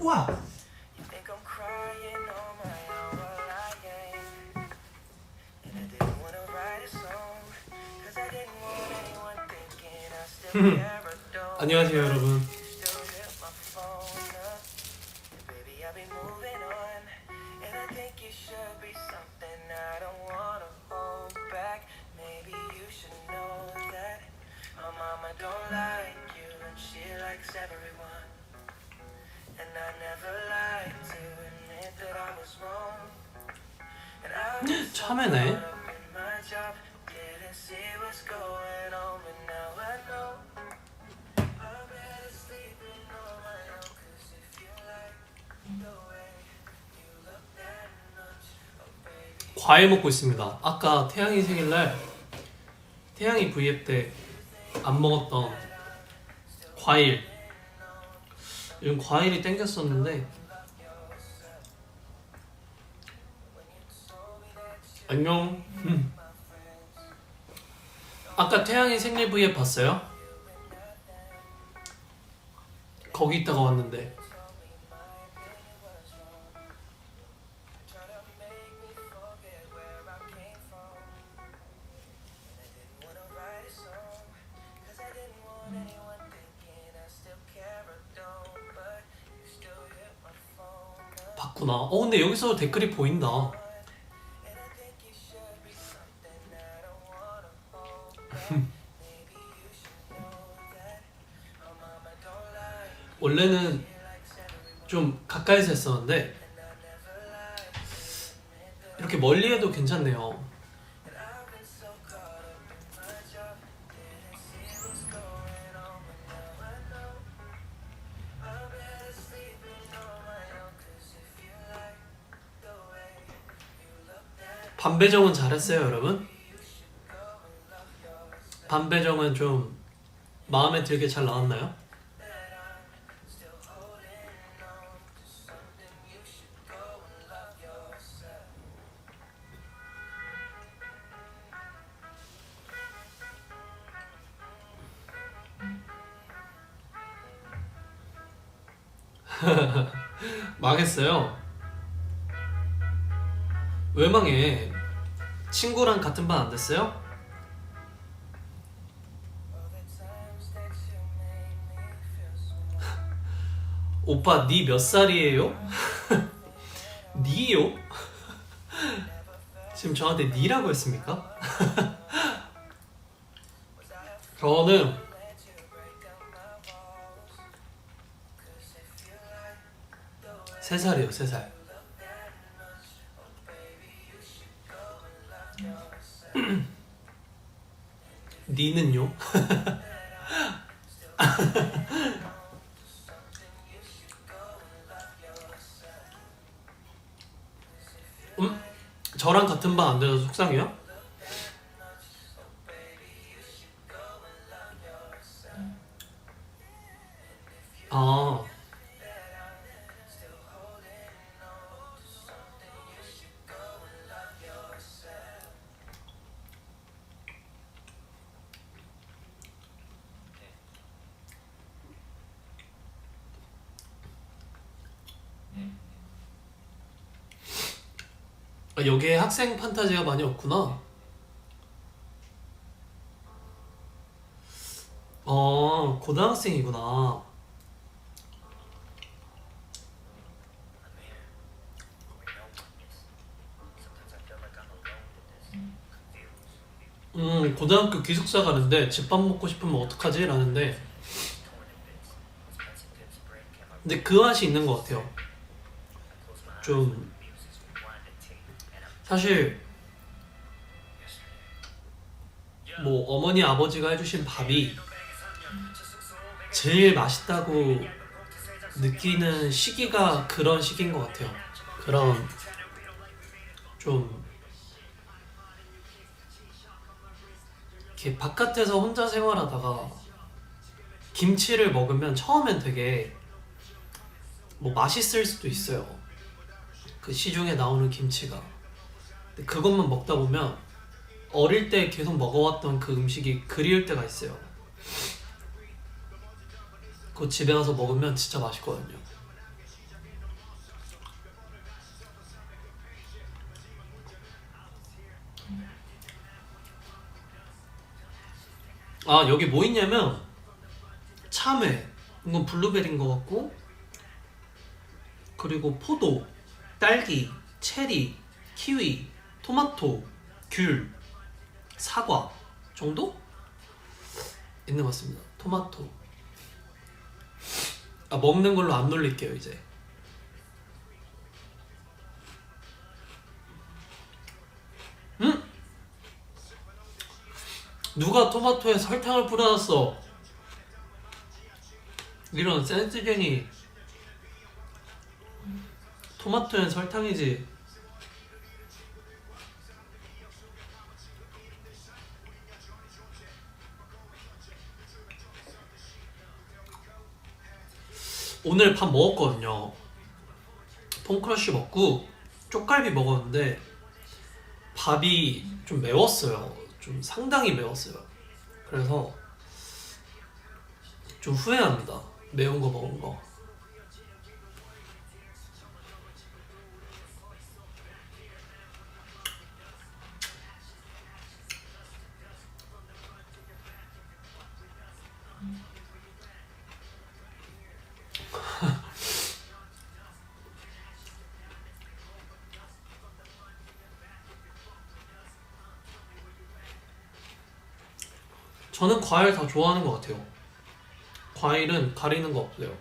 우와. 안녕하세요 여러분. 참외네. 과일 먹고 있습니다. 아까 태양이 생일날 태양이 V앱 때 안 먹었던 과일. 요즘 과일이 땡겼었는데. 안녕. 아까 태양이 생일 V앱 봤어요? 거기 있다가 왔는데. 봤구나. 근데 여기서 댓글이 보인다. 원래는 좀 가까이서 했었는데 이렇게 멀리 해도 괜찮네요. 반배정은 잘했어요 여러분? 반배정은 좀 마음에 들게 잘 나왔나요? 망했어요. 왜 망해? 친구랑 같은 반 안 됐어요? 오빠 니 몇 살이에요? 니요? 지금 저한테 니라고 했습니까? 저는 3살이에요 3살. 니는요? 저랑 같은 반 안 돼서 속상해요? 아 여기에 학생 판타지가 많이 없구나. 고등학생이구나. 고등학교 기숙사 가는데 집밥 먹고 싶으면 어떡하지? 라는데 근데 그 맛이 있는 것 같아요. 좀 사실 뭐 어머니 아버지가 해주신 밥이 제일 맛있다고 느끼는 시기가 그런 시기인 것 같아요. 그런 좀 이렇게 바깥에서 혼자 생활하다가 김치를 먹으면 처음엔 되게 뭐 맛있을 수도 있어요. 그 시중에 나오는 김치가. 근데 그것만 먹다 보면 어릴 때 계속 먹어왔던 그 음식이 그리울 때가 있어요. 그거 집에 가서 먹으면 진짜 맛있거든요. 아 여기 뭐 있냐면 참외, 이건 블루베리인 것 같고, 그리고 포도, 딸기, 체리, 키위, 토마토, 귤, 사과 정도? 있는 것 같습니다. 토마토. 아 먹는 걸로 안 놀릴게요 이제. 응? 누가 토마토에 설탕을 뿌려놨어? 이런 센스쟁이. 토마토엔 설탕이지. 오늘 밥 먹었거든요. 폰크러쉬 먹고 쪽갈비 먹었는데 밥이 좀 매웠어요. 좀 상당히 매웠어요. 그래서 좀 후회합니다. 매운 거 먹은 거. 저는 과일 다 좋아하는 것 같아요. 과일은 가리는 거 없어요.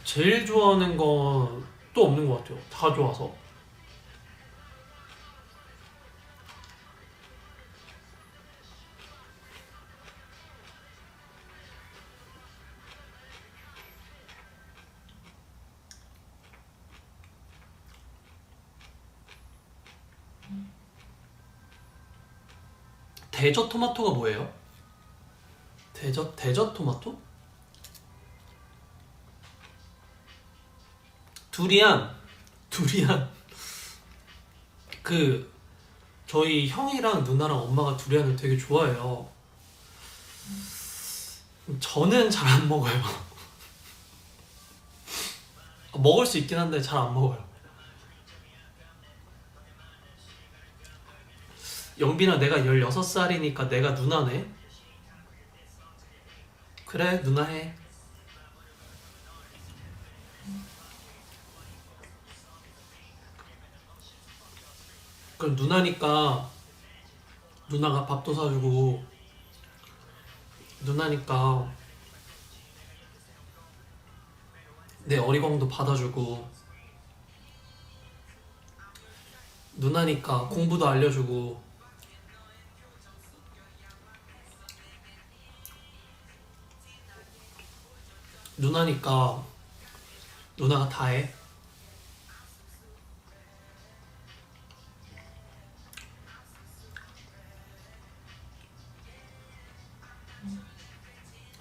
제일 좋아하는 건 또 없는 것 같아요. 다 좋아서. 대저 토마토가 뭐예요? 대저 토마토? 두리안. 그 저희 형이랑 누나랑 엄마가 두리안을 되게 좋아해요. 저는 잘 안 먹어요. 먹을 수 있긴 한데 잘 안 먹어요. 영빈아, 내가 16살이니까 내가 누나네. 그래, 누나 해. 그럼 누나니까 누나가 밥도 사주고, 누나니까 내 어리광도 받아주고, 누나니까 공부도 알려주고. 누나니까 누나가 다 해.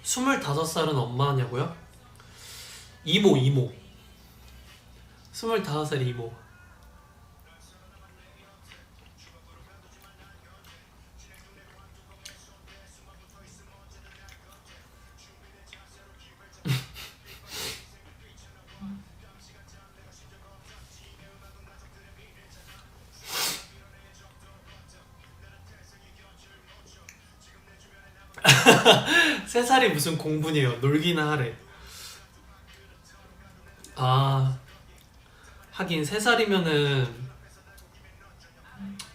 스물다섯 살은 엄마냐고요? 이모. 25살 이모. 세 살이 무슨 공분이에요. 놀기나 하래. 아, 하긴 세 살이면은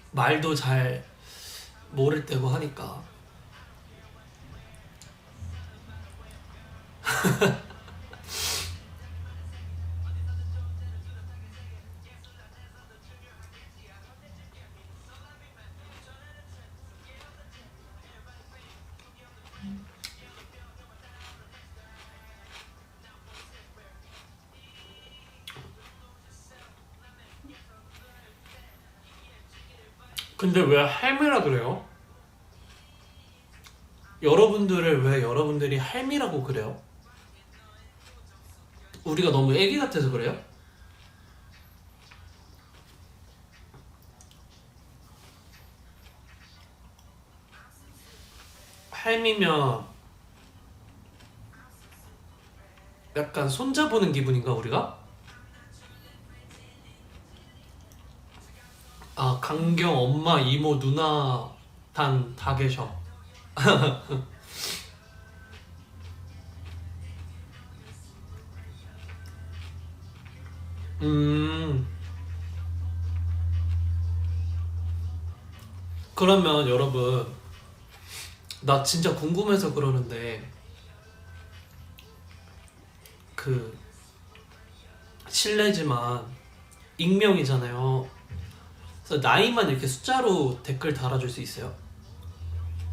말도 잘 모를 때고 하니까. 근데 왜 할미라 그래요? 여러분들을 왜 여러분들이 할미라고 그래요? 우리가 너무 애기 같아서 그래요? 할미면 약간 손잡는 기분인가 우리가? 아, 강경 엄마, 이모, 누나 단 다 계셔. 음, 그러면 여러분, 나 진짜 궁금해서 그러는데, 그, 실례지만, 익명이잖아요. 그래서 나이만 이렇게 숫자로 댓글 달아줄 수 있어요?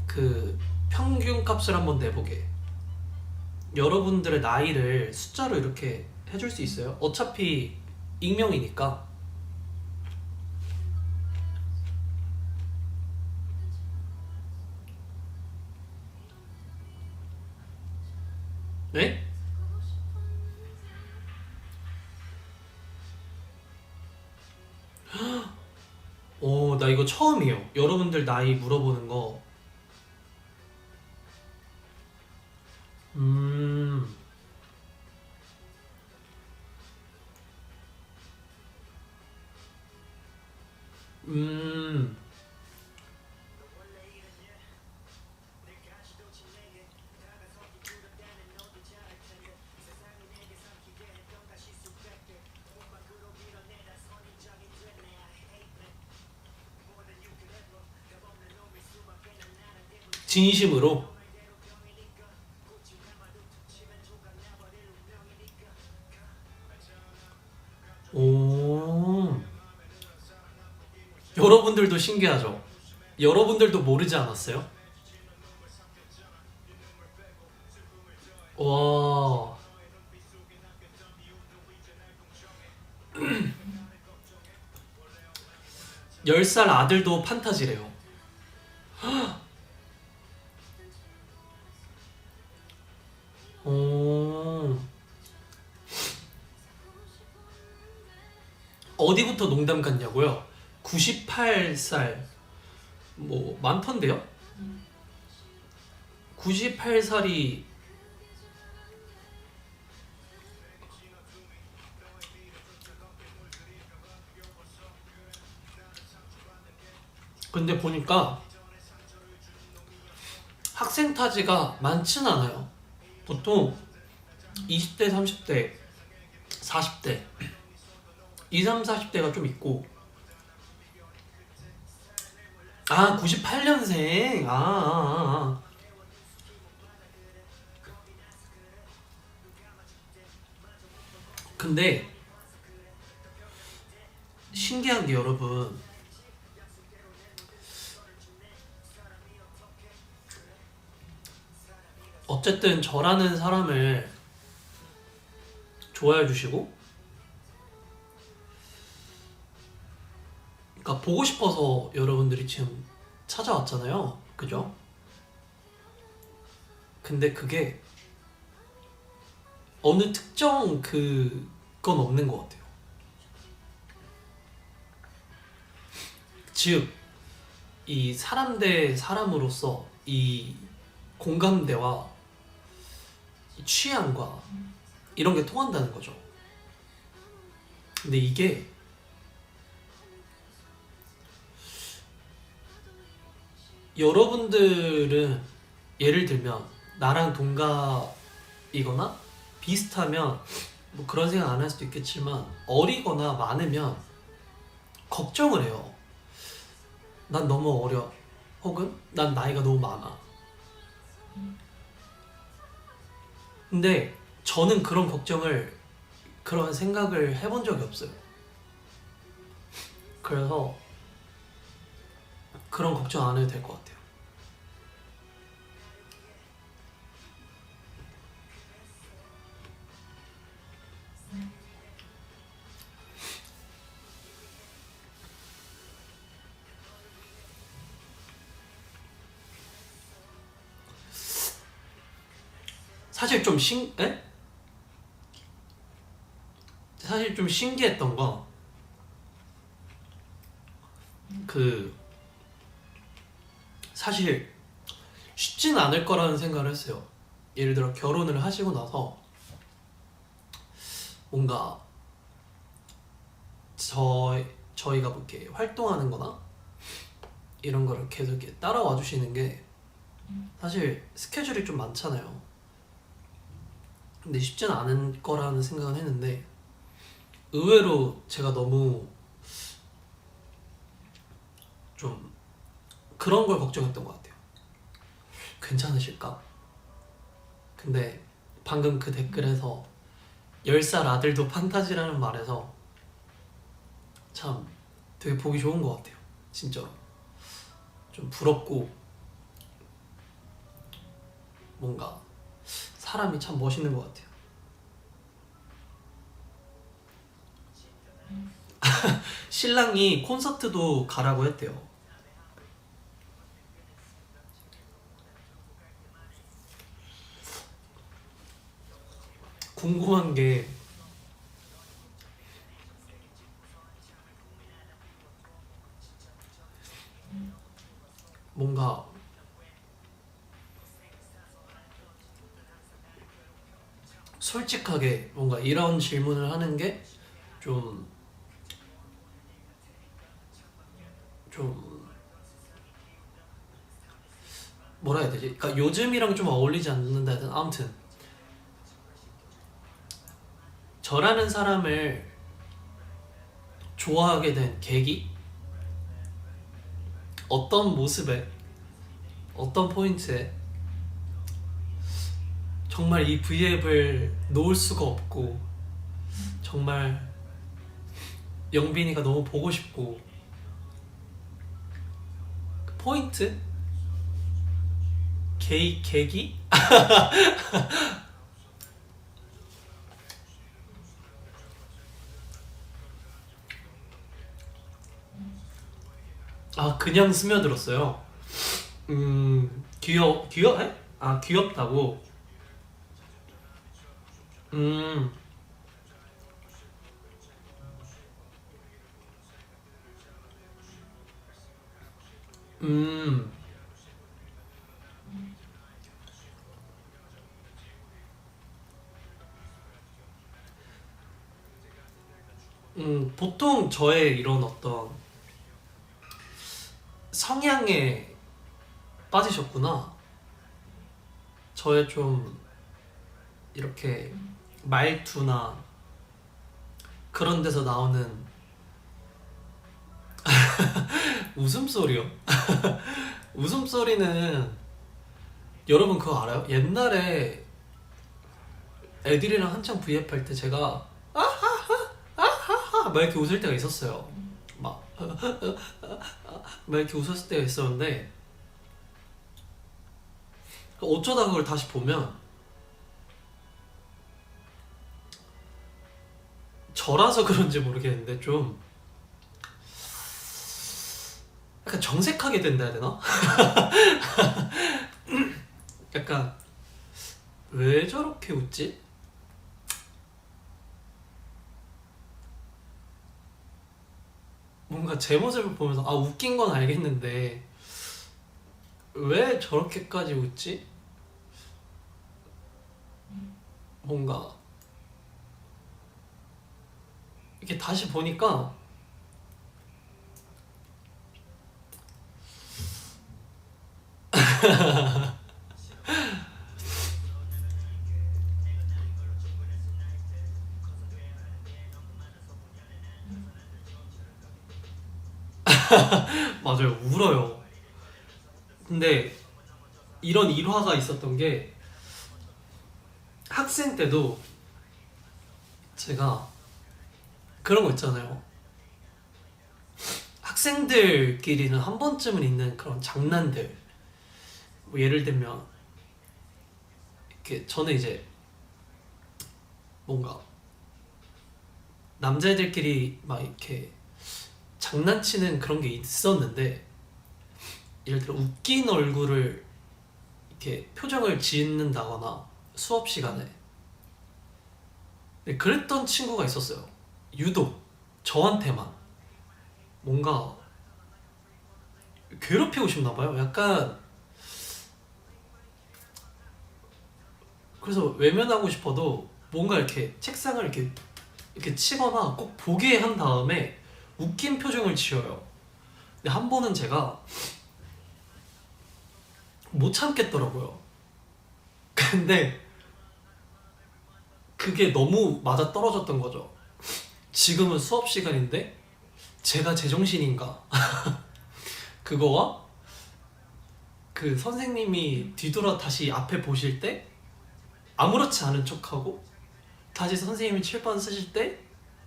그, 평균 값을 한번 내보게. 여러분들의 나이를 숫자로 이렇게 해줄 수 있어요? 어차피 익명이니까. 네? 나 이거 처음이에요. 여러분들 나이 물어보는 거. 음, 음, 진심으로? 오, 여러분들도 신기하죠? 여러분들도 모르지 않았어요? 와, 10살 아들도 판타지래요. 오, 어디부터 농담 같냐고요? 98살, 뭐, 많던데요? 98살이, 근데 보니까 학생 타지가 많진 않아요. 보통 20대, 30대, 40대, 2, 3, 40대가 좀 있고, 아, 98년생. 근데 신기한 게 여러분, 어쨌든 저라는 사람을 좋아해 주시고, 그러니까 보고 싶어서 여러분들이 지금 찾아왔잖아요. 그죠? 근데 그게 어느 특정 그건 없는 것 같아요. 즉, 이 사람 대 사람으로서 이 공감대와 이 취향과 이런 게 통한다는 거죠. 근데 이게 여러분들은 예를 들면 나랑 동갑이거나 비슷하면 뭐 그런 생각 안 할 수도 있겠지만 어리거나 많으면 걱정을 해요. 난 너무 어려. 혹은 난 나이가 너무 많아. 근데 저는 그런 걱정을, 그런 생각을 해본 적이 없어요. 그래서 그런 걱정 안 해도 될 것 같아요. 사실 좀 에? 사실 좀 신기했던 거, 그, 사실 쉽진 않을 거라는 생각을 했어요. 예를 들어 결혼을 하시고 나서 뭔가 저 저희가 뭐 이렇게 활동하는 거나 이런 거를 계속 이렇게 따라와 주시는 게 사실 스케줄이 좀 많잖아요. 근데 쉽지는 않은 거라는 생각은 했는데 의외로 제가 너무 좀 그런 걸 걱정했던 것 같아요. 괜찮으실까? 근데 방금 그 댓글에서 10살 아들도 판타지라는 말에서 참 되게 보기 좋은 것 같아요. 진짜 좀 부럽고 뭔가 사람이 참 멋있는 것 같아요. 신랑이 콘서트도 가라고 했대요. 궁금한 게 뭔가 솔직하게 뭔가 이런 질문을 하는 게 좀 뭐라 해야 되지? 그러니까 요즘이랑 좀 어울리지 않는다 해야 되나? 아무튼 저라는 사람을 좋아하게 된 계기? 어떤 모습에 어떤 포인트에 정말 이 V앱을 놓을 수가 없고 정말 영빈이가 너무 보고 싶고 그 포인트? 계기? 아 그냥 스며들었어요. 귀여워? 아 귀엽다고. 음, 음, 보통 저의 이런 어떤 성향에 빠지셨구나. 저의 좀 이렇게 말투나 그런 데서 나오는 웃음소리요. 웃음소리는 여러분 그거 알아요? 옛날에 애들이랑 한창 V앱 할 때 제가 막 이렇게 웃을 때가 있었어요. 막 이렇게 웃었을 때가 있었는데 어쩌다 그걸 다시 보면 저라서 그런지 모르겠는데 좀 약간 정색하게 된다 해야 되나? 약간 왜 저렇게 웃지? 뭔가 제 모습을 보면서 아 웃긴 건 알겠는데 왜 저렇게까지 웃지? 뭔가 이렇게 다시 보니까 맞아요 울어요. 근데 이런 일화가 있었던 게 학생 때도 제가 그런 거 있잖아요. 학생들끼리는 한 번쯤은 있는 그런 장난들. 뭐 예를 들면 이렇게 저는 이제 뭔가 남자애들끼리 막 이렇게 장난치는 그런 게 있었는데 예를 들어 웃긴 얼굴을 이렇게 표정을 짓는다거나 수업 시간에 근데 그랬던 친구가 있었어요. 유독 저한테만 뭔가 괴롭히고 싶나 봐요. 약간 그래서 외면하고 싶어도 뭔가 이렇게 책상을 이렇게 치거나 꼭 보게 한 다음에 웃긴 표정을 지어요. 근데 한 번은 제가 못 참겠더라고요. 근데 그게 너무 맞아 떨어졌던 거죠. 지금은 수업 시간인데 제가 제정신인가? 그거와 그 선생님이 뒤돌아 다시 앞에 보실 때 아무렇지 않은 척하고 다시 선생님이 칠판 쓰실 때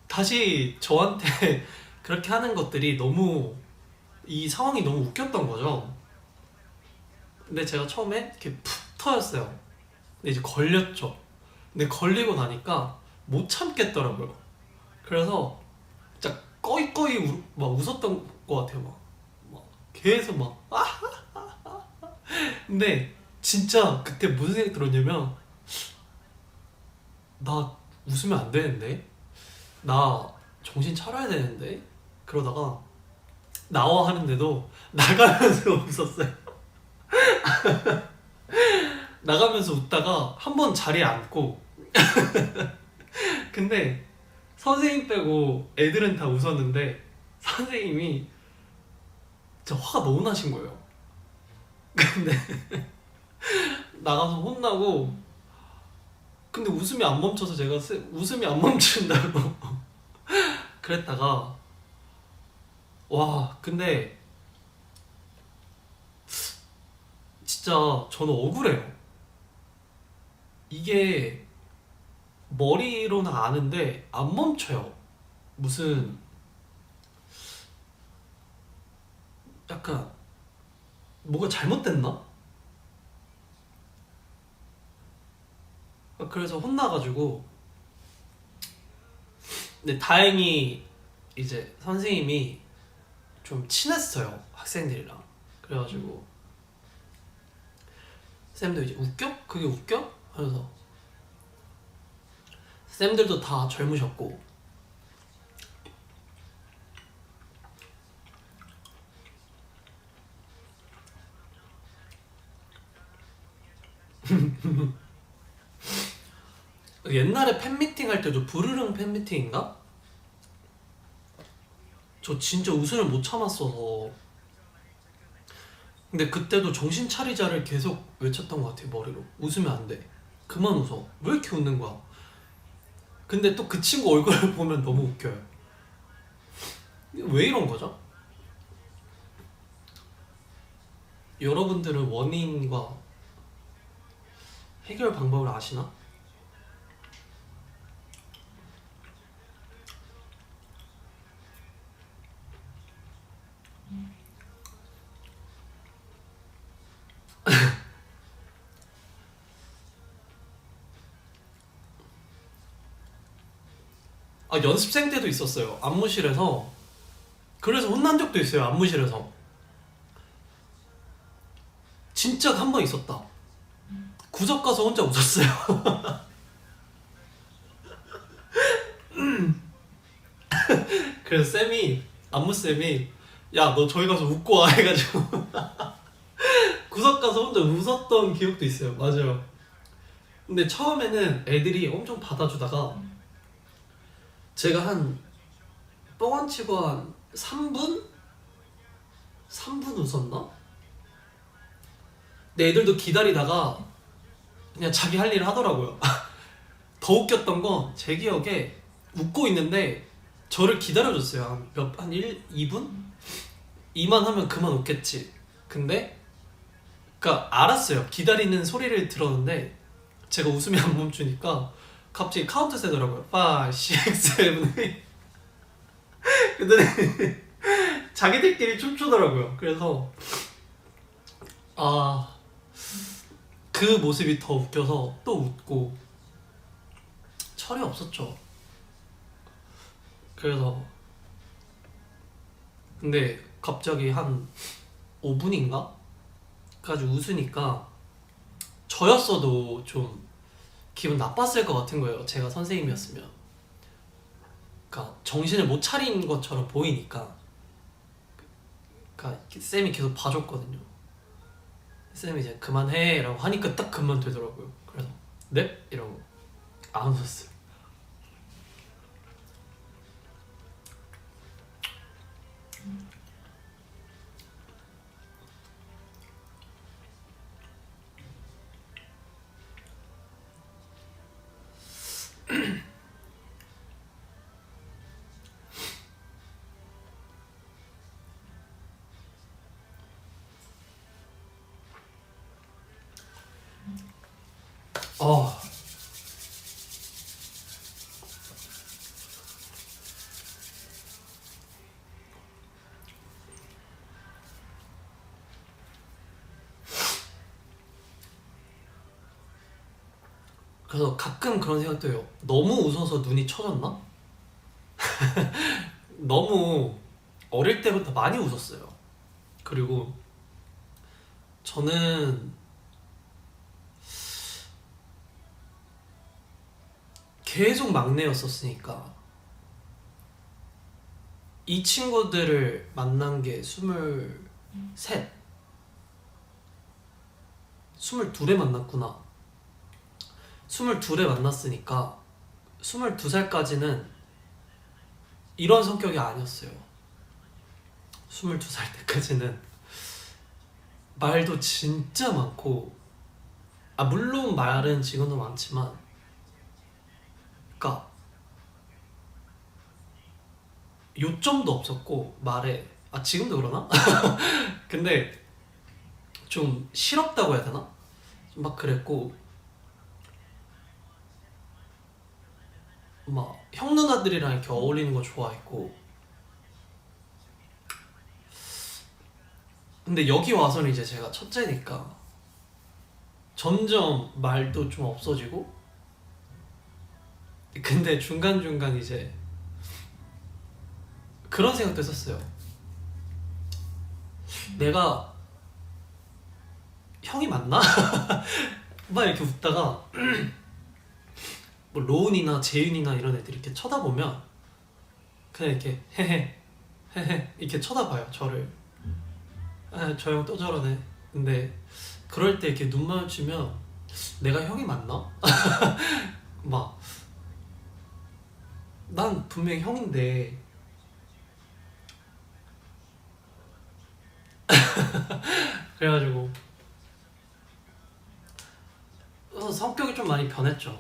다시 저한테 그렇게 하는 것들이 너무 이 상황이 너무 웃겼던 거죠. 근데 제가 처음에 이렇게 푹 터였어요. 근데 이제 걸렸죠. 근데 걸리고 나니까 못 참겠더라고요. 그래서 진짜 꺼이꺼이 막 웃었던 것 같아요. 막 계속 막 근데 진짜 그때 무슨 생각이 들었냐면 나 웃으면 안 되는데 나 정신 차려야 되는데 그러다가 나와 하는데도 나가면서 웃었어요. 나가면서 웃다가 한 번 자리에 앉고 근데 선생님 빼고 애들은 다 웃었는데 선생님이 진짜 화가 너무 나신 거예요. 근데 나가서 혼나고 근데 웃음이 안 멈춰서 제가 웃음이 안 멈춘다고 그랬다가 와 근데 진짜 저는 억울해요. 이게 머리로는 아는데 안 멈춰요. 무슨 약간 뭐가 잘못됐나? 그래서 혼나가지고 근데 다행히 이제 선생님이 좀 친했어요 학생들이랑. 그래가지고 쌤도 이제 웃겨? 그게 웃겨? 하면서 쌤들도 다 젊으셨고 옛날에 팬미팅 할 때도 부르릉 팬미팅인가? 저 진짜 웃음을 못 참았어서 근데 그때도 정신 차리자를 계속 외쳤던 것 같아요. 머리로 웃으면 안 돼, 그만 웃어, 왜 이렇게 웃는 거야. 근데 또 그 친구 얼굴을 보면 너무 웃겨요. 왜 이런 거죠? 여러분들은 원인과 해결 방법을 아시나? 아 연습생 때도 있었어요. 안무실에서. 그래서 혼난 적도 있어요. 안무실에서. 진짜 한 번 있었다. 구석 가서 혼자 웃었어요. 그래서 쌤이 안무쌤이 야 너 저기 가서 웃고 와 해가지고 구석 가서 혼자 웃었던 기억도 있어요. 맞아요. 근데 처음에는 애들이 엄청 받아주다가 제가 한 뻥안 치고 한 3분? 3분 웃었나? 근데 애들도 기다리다가 그냥 자기 할 일을 하더라고요. 더 웃겼던 건 제 기억에 웃고 있는데 저를 기다려줬어요. 한 2분? 이만 하면 그만 웃겠지. 근데 그니까 알았어요. 기다리는 소리를 들었는데 제가 웃음이 안 멈추니까 갑자기 카운트 세더라고요. 5, 6, 7, 8. 근데 자기들끼리 춤추더라고요. 그래서 아, 그 모습이 더 웃겨서 또 웃고 철이 없었죠. 그래서 근데 갑자기 한 5분인가? 까지 웃으니까 저였어도 좀 기분 나빴을 것 같은 거예요. 제가 선생님이었으면. 그러니까 정신을 못 차린 것처럼 보이니까. 그러니까 쌤이 계속 봐줬거든요. 쌤이 이제 그만해 라고 하니까 딱 그만 되더라고요. 그래서 네? 이러고 안 웃었어요. 어. 그래서 가끔 그런 생각도 해요. 너무 웃어서 눈이 처졌나? 너무 어릴 때부터 많이 웃었어요. 그리고 저는 계속 막내였었으니까 이 친구들을 만난 게 23, 22에 만났구나. 22에 만났으니까 22살까지는 이런 성격이 아니었어요. 22살 때까지는 말도 진짜 많고, 아 물론 말은 지금도 많지만, 그니까 요점도 없었고 말에, 아 지금도 그러나? 근데 좀 실없다고 해야 되나? 막 그랬고, 막 형 누나들이랑 이렇게 어울리는 거 좋아했고. 근데 여기 와서는 이제 제가 첫째니까 점점 말도 좀 없어지고. 근데 중간중간 이제 그런 생각도 했었어요. 내가 형이 맞나? 막 이렇게 웃다가 뭐 로운이나 재윤이나 이런 애들이 이렇게 쳐다보면 그냥 이렇게 헤헤 헤헤 이렇게 쳐다봐요 저를. 아, 저 형 또 저러네. 근데 그럴 때 이렇게 눈 마주치면 내가 형이 맞나? 막 난 분명히 형인데. 그래가지고 성격이 좀 많이 변했죠.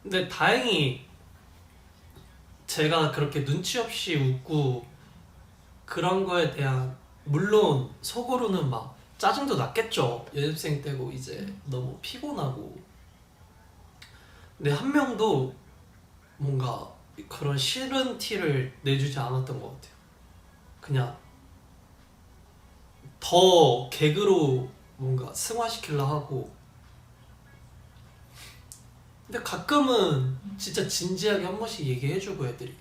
근데 다행히 제가 그렇게 눈치 없이 웃고 그런 거에 대한, 물론 속으로는 막 짜증도 났겠죠. 연습생 때고 이제 너무 피곤하고. 근데 한 명도 뭔가 그런 싫은 티를 내주지 않았던 것 같아요. 그냥 더 개그로 뭔가 승화시키려 하고. 근데 가끔은 진짜 진지하게 한 번씩 얘기해주고 애들이,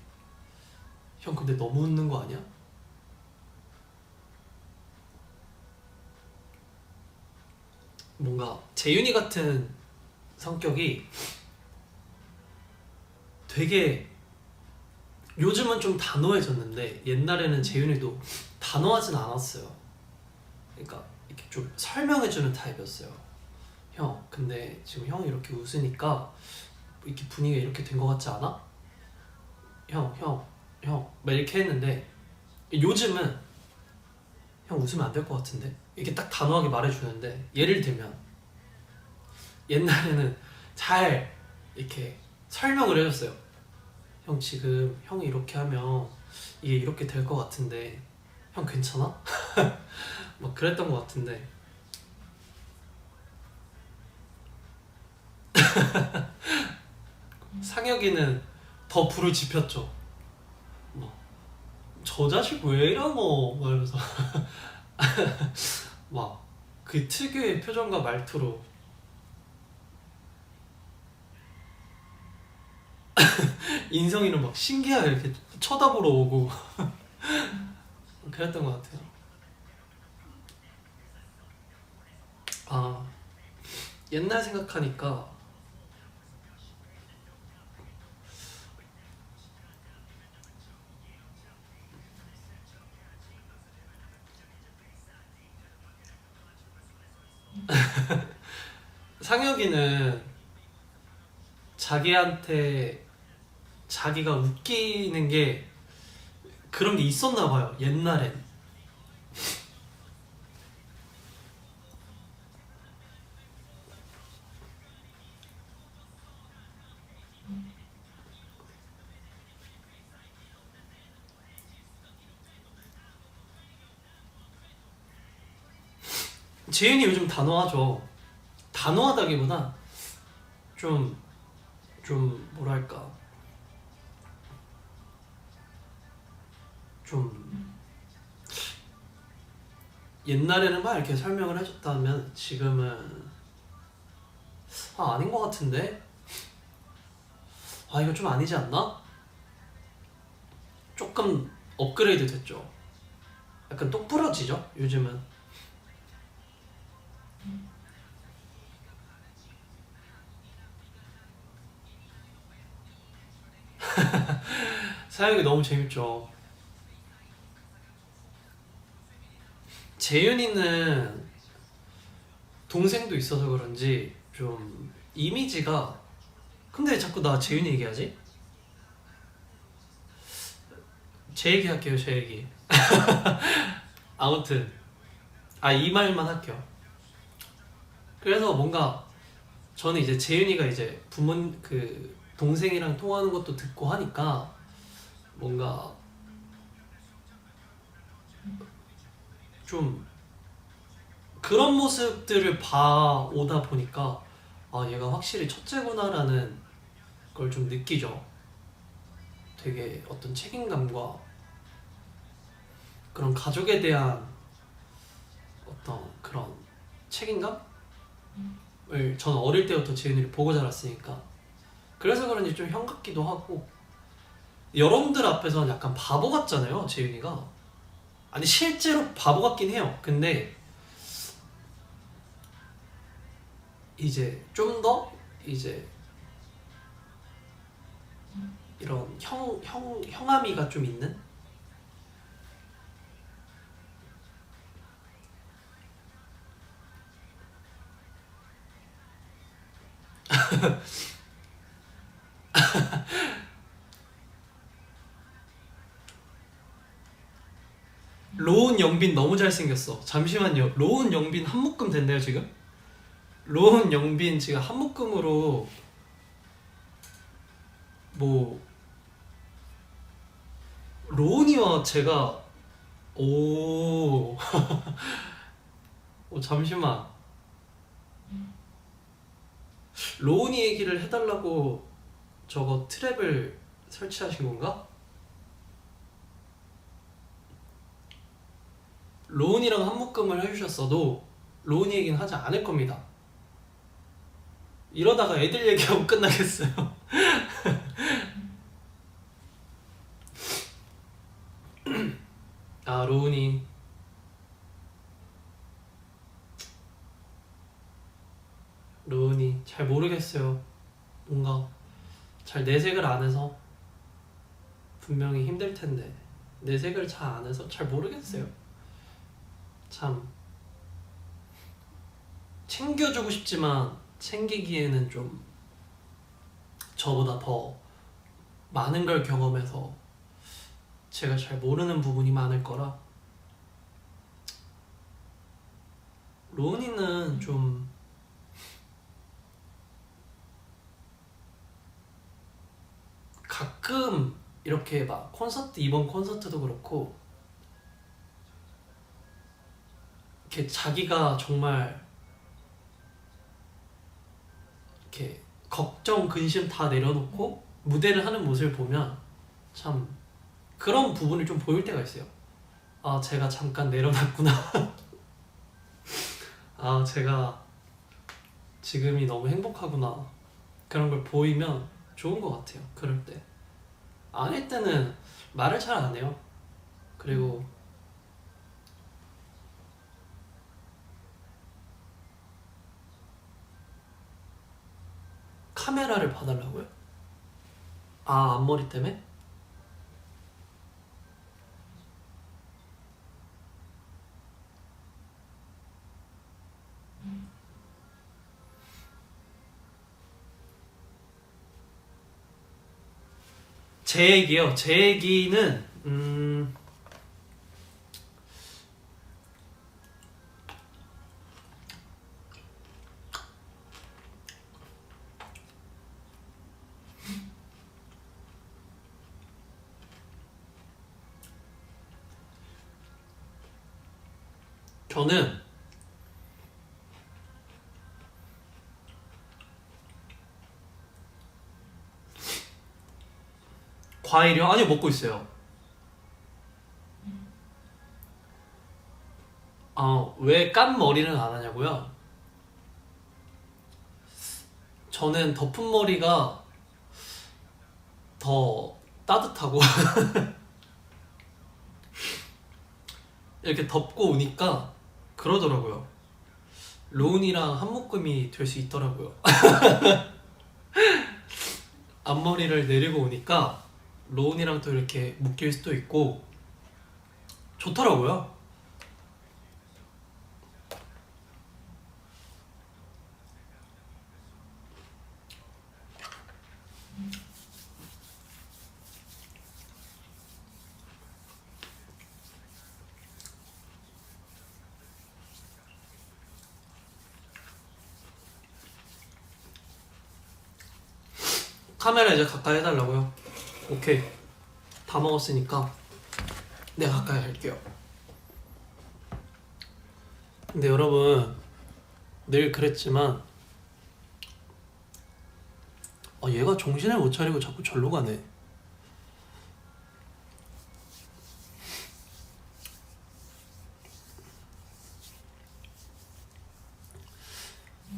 형 근데 너무 웃는 거 아니야? 뭔가 재윤이 같은 성격이 되게, 요즘은 좀 단호해졌는데 옛날에는 재윤이도 단호하진 않았어요. 그러니까 이렇게 좀 설명해주는 타입이었어요. 형 근데 지금 형이 이렇게 웃으니까 이렇게 분위기가 이렇게 된 것 같지 않아? 형 막 이렇게 했는데, 요즘은 형 웃으면 안 될 것 같은데 이렇게 딱 단호하게 말해주는데, 예를 들면 옛날에는 잘 이렇게 설명을 해줬어요. 형 지금 형이 이렇게 하면 이게 이렇게 될 것 같은데 형 괜찮아? 막 그랬던 것 같은데. 상혁이는 더 불을 지폈죠. 뭐, 저 자식 왜 이러노? 막 이러면서 막 그 특유의 표정과 말투로. 인성이는 막 신기하게 이렇게 쳐다보러 오고 그랬던 것 같아요. 아, 옛날 생각하니까 상혁이는 자기한테 자기가 웃기는 게 그런 게 있었나 봐요 옛날엔. 재윤이 요즘 단호하죠. 단호하다기보다 좀 뭐랄까, 좀 옛날에는 막 이렇게 설명을 해줬다면 지금은 아닌 것 같은데? 이거 좀 아니지 않나? 조금 업그레이드 됐죠. 약간 똑부러지죠 요즘은. 사역이 너무 재밌죠. 재윤이는 동생도 있어서 그런지 좀 이미지가, 근데 자꾸 나 재윤이 얘기하지? 제 얘기 할게요, 제 얘기. 아무튼 이 말만 할게요. 그래서 뭔가 저는 이제 재윤이가 이제 그 동생이랑 통화하는 것도 듣고 하니까 뭔가 좀 그런 모습들을 봐오다 보니까 얘가 확실히 첫째구나라는 걸 좀 느끼죠. 되게 어떤 책임감과 그런 가족에 대한 어떤 그런 책임감을 저는 어릴 때부터 재윤이를 보고 자랐으니까 그래서 그런지 좀 형 같기도 하고, 여러분들 앞에서는 약간 바보 같잖아요 재윤이가. 아니 실제로 바보 같긴 해요. 근데 이제 좀 더 이제 이런 형아미가 좀 있는. 로운 영빈 너무 잘생겼어. 잠시만요. 로운 영빈 한 묶음 됐네요 지금. 로운 영빈 지금 한 묶음으로 뭐 로운이와 제가 오, 잠시만. 로운이 얘기를 해달라고 저거 트랩을 설치하신 건가? 로운이랑 한 묶음을 해주셨어도 로운이 얘기는 하지 않을 겁니다. 이러다가 애들 얘기하고 끝나겠어요. 로운이 잘 모르겠어요. 뭔가 잘 내색을 안 해서 분명히 힘들 텐데 내색을 잘 안 해서 잘 모르겠어요. 참 챙겨주고 싶지만 챙기기에는 좀 저보다 더 많은 걸 경험해서 제가 잘 모르는 부분이 많을 거라. 로운이는 좀 가끔 이렇게 막 콘서트, 이번 콘서트도 그렇고 이렇게 자기가 정말 이렇게 걱정, 근심 다 내려놓고 무대를 하는 모습을 보면 참 그런 부분을 좀 보일 때가 있어요. 제가 잠깐 내려놨구나. 제가 지금이 너무 행복하구나. 그런 걸 보이면 좋은 것 같아요. 그럴 때. 아닐 때는 말을 잘 안 해요. 그리고 카메라를 봐달라고요? 앞머리 때문에? 제 얘기요. 제 얘기는 저는 과일이요? 아니요, 먹고 있어요. 왜 깐 머리는 안 하냐고요? 저는 덮은 머리가 더 따뜻하고 이렇게 덮고 오니까 그러더라고요. 로운이랑 한 묶음이 될 수 있더라고요. 앞머리를 내리고 오니까 로운이랑 또 이렇게 묶일 수도 있고 좋더라고요. 카메라 이제 가까이 해달라고요? 오케이. 다 먹었으니까 내가 가까이 할게요. 근데 여러분, 늘 그랬지만 얘가 정신을 못 차리고 자꾸 절로 가네.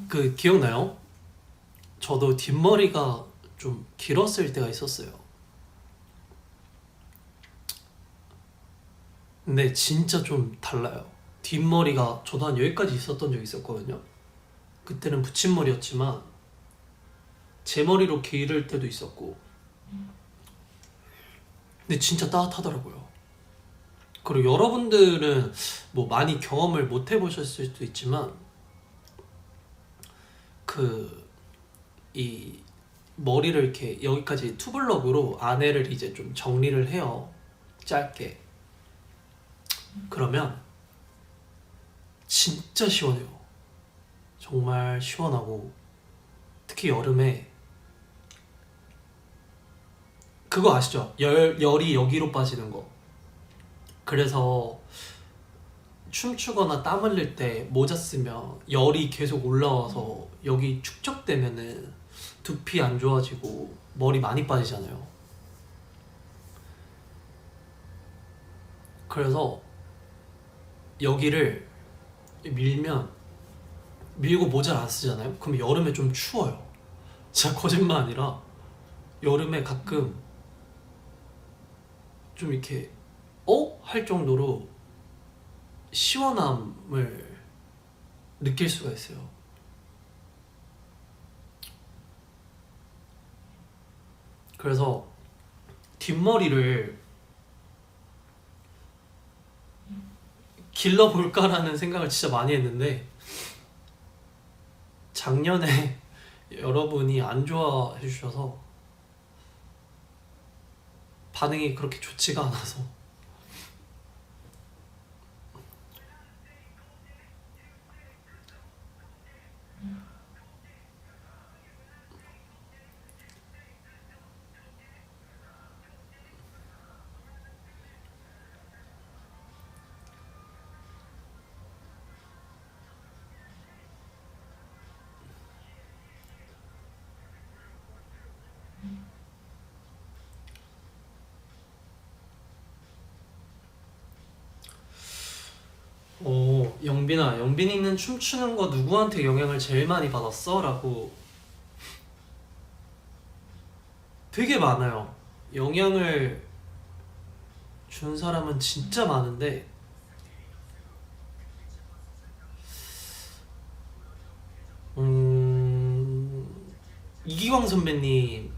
그 기억나요? 저도 뒷머리가 좀 길었을 때가 있었어요. 근데 진짜 좀 달라요. 뒷머리가 저도 한 여기까지 있었던 적이 있었거든요. 그때는 붙임머리였지만 제 머리로 기를 때도 있었고, 근데 진짜 따뜻하더라고요. 그리고 여러분들은 뭐 많이 경험을 못 해보셨을 수도 있지만 그 이 머리를 이렇게 여기까지 투블럭으로 안에를 이제 좀 정리를 해요. 짧게. 그러면 진짜 시원해요. 정말 시원하고, 특히 여름에 그거 아시죠? 열이 여기로 빠지는 거. 그래서 춤추거나 땀 흘릴 때 모자 쓰면 열이 계속 올라와서 여기 축적되면은 두피 안 좋아지고 머리 많이 빠지잖아요. 그래서 여기를 밀면, 밀고 모자를 안 쓰잖아요. 그럼 여름에 좀 추워요. 진짜 거짓말 아니라 여름에 가끔 좀 이렇게 할 정도로 시원함을 느낄 수가 있어요. 그래서 뒷머리를 길러볼까라는 생각을 진짜 많이 했는데 작년에 여러분이 안 좋아해 주셔서 반응이 그렇게 좋지가 않아서. 영빈아, 영빈이는 춤추는 거 누구한테 영향을 제일 많이 받았어? 라고. 되게 많아요. 영향을 준 사람은 진짜 많은데 이기광 선배님은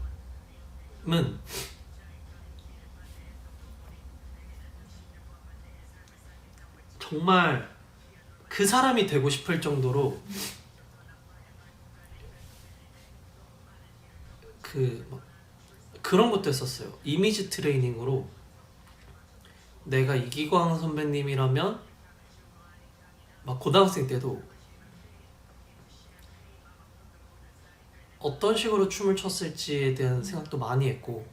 정말 그 사람이 되고 싶을 정도로 막 그런 것도 했었어요. 이미지 트레이닝으로 내가 이기광 선배님이라면 막 고등학생 때도 어떤 식으로 춤을 췄을지에 대한 생각도 많이 했고,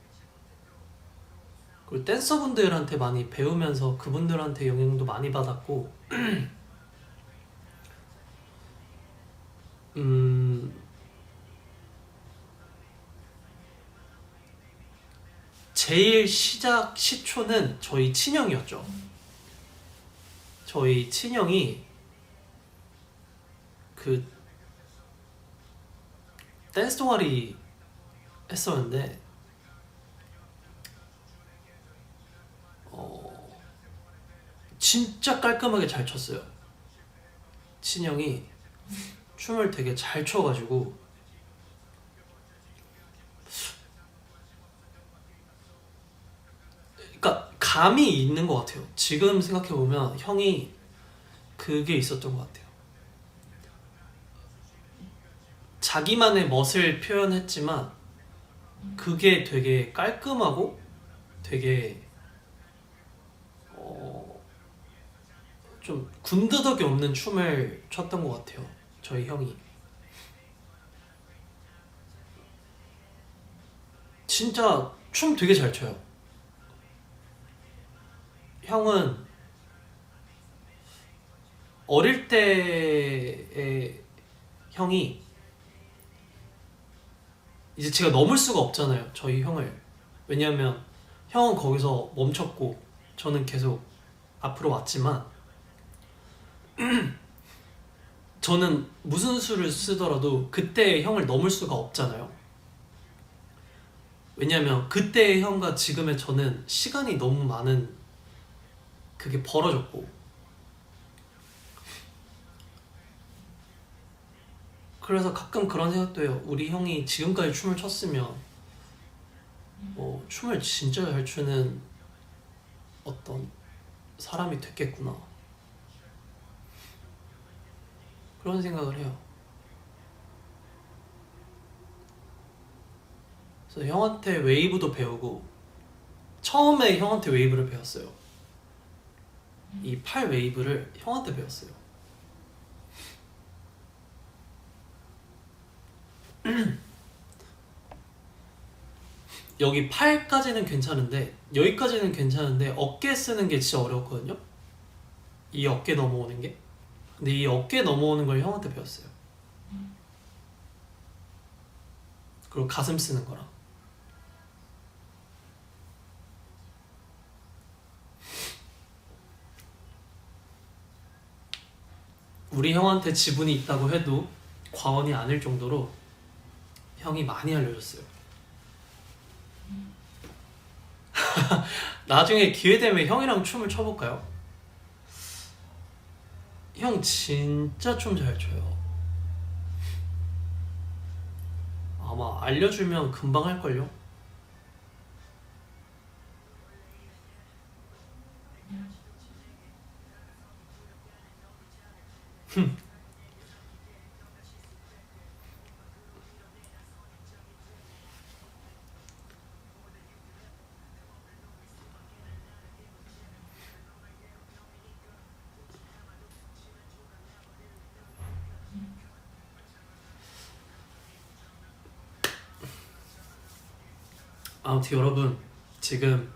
그리고 댄서분들한테 많이 배우면서 그분들한테 영향도 많이 받았고, 제일 시작 시초는 저희 친형이었죠. 저희 친형이 그 댄스 동아리 했었는데 진짜 깔끔하게 잘 췄어요. 친형이 춤을 되게 잘 춰가지고 그러니까 감이 있는 것 같아요. 지금 생각해보면 형이 그게 있었던 것 같아요. 자기만의 멋을 표현했지만 그게 되게 깔끔하고 되게 좀 군더더기 없는 춤을 췄던 것 같아요. 저희 형이 진짜 춤 되게 잘 춰요. 형은 어릴 때의 형이 이제 제가 넘을 수가 없잖아요. 저희 형을. 왜냐면 형은 거기서 멈췄고 저는 계속 앞으로 왔지만 저는 무슨 수를 쓰더라도 그때의 형을 넘을 수가 없잖아요. 왜냐면 그때의 형과 지금의 저는 시간이 너무 많은 그게 벌어졌고 그래서 가끔 그런 생각도 해요. 우리 형이 지금까지 춤을 췄으면 춤을 진짜 잘 추는 어떤 사람이 됐겠구나 그런 생각을 해요. 그래서 형한테 웨이브도 배우고 처음에 형한테 웨이브를 배웠어요. 이 팔 웨이브를 형한테 배웠어요. 여기 팔까지는 괜찮은데 여기까지는 괜찮은데 어깨 쓰는 게 진짜 어려웠거든요. 이 어깨 넘어오는 게. 근데 이 어깨 넘어오는 걸 형한테 배웠어요. 그리고 가슴 쓰는 거랑. 우리 형한테 지분이 있다고 해도 과언이 아닐 정도로 형이 많이 알려줬어요. 나중에 기회 되면 형이랑 춤을 춰볼까요? 형 진짜 춤 잘 춰요. 아마 알려주면 금방 할걸요? 아무튼 여러분 지금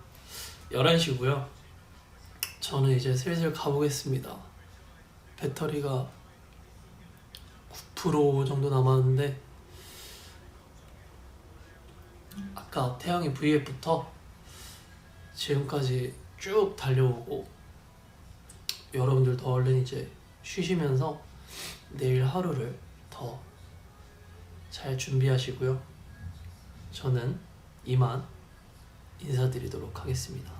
11시고요. 저는 이제 슬슬 가보겠습니다. 배터리가 9% 정도 남았는데 아까 태양의 V앱부터 지금까지 쭉 달려오고 여러분들도 얼른 이제 쉬시면서 내일 하루를 더 잘 준비하시고요. 저는 이만 인사드리도록 하겠습니다.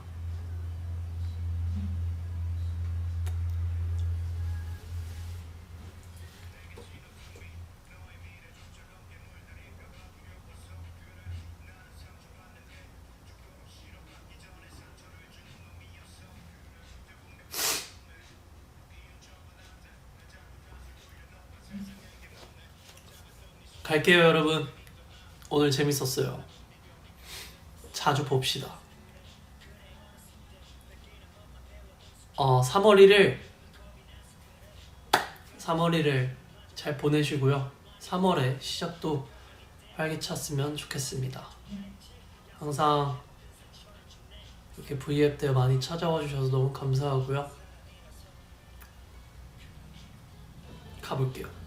갈게요 여러분. 오늘 재밌었어요. 자주 봅시다. 3월 1일 잘 보내시고요. 3월에 시작도 활기찼으면 좋겠습니다. 항상 이렇게 V앱 때 많이 찾아와 주셔서 너무 감사하고요. 가볼게요.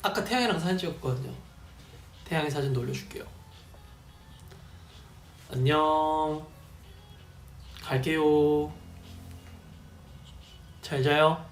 아까 태양이랑 사진 찍었거든요. 태양이 사진도 올려줄게요. 안녕. 갈게요. 잘 자요.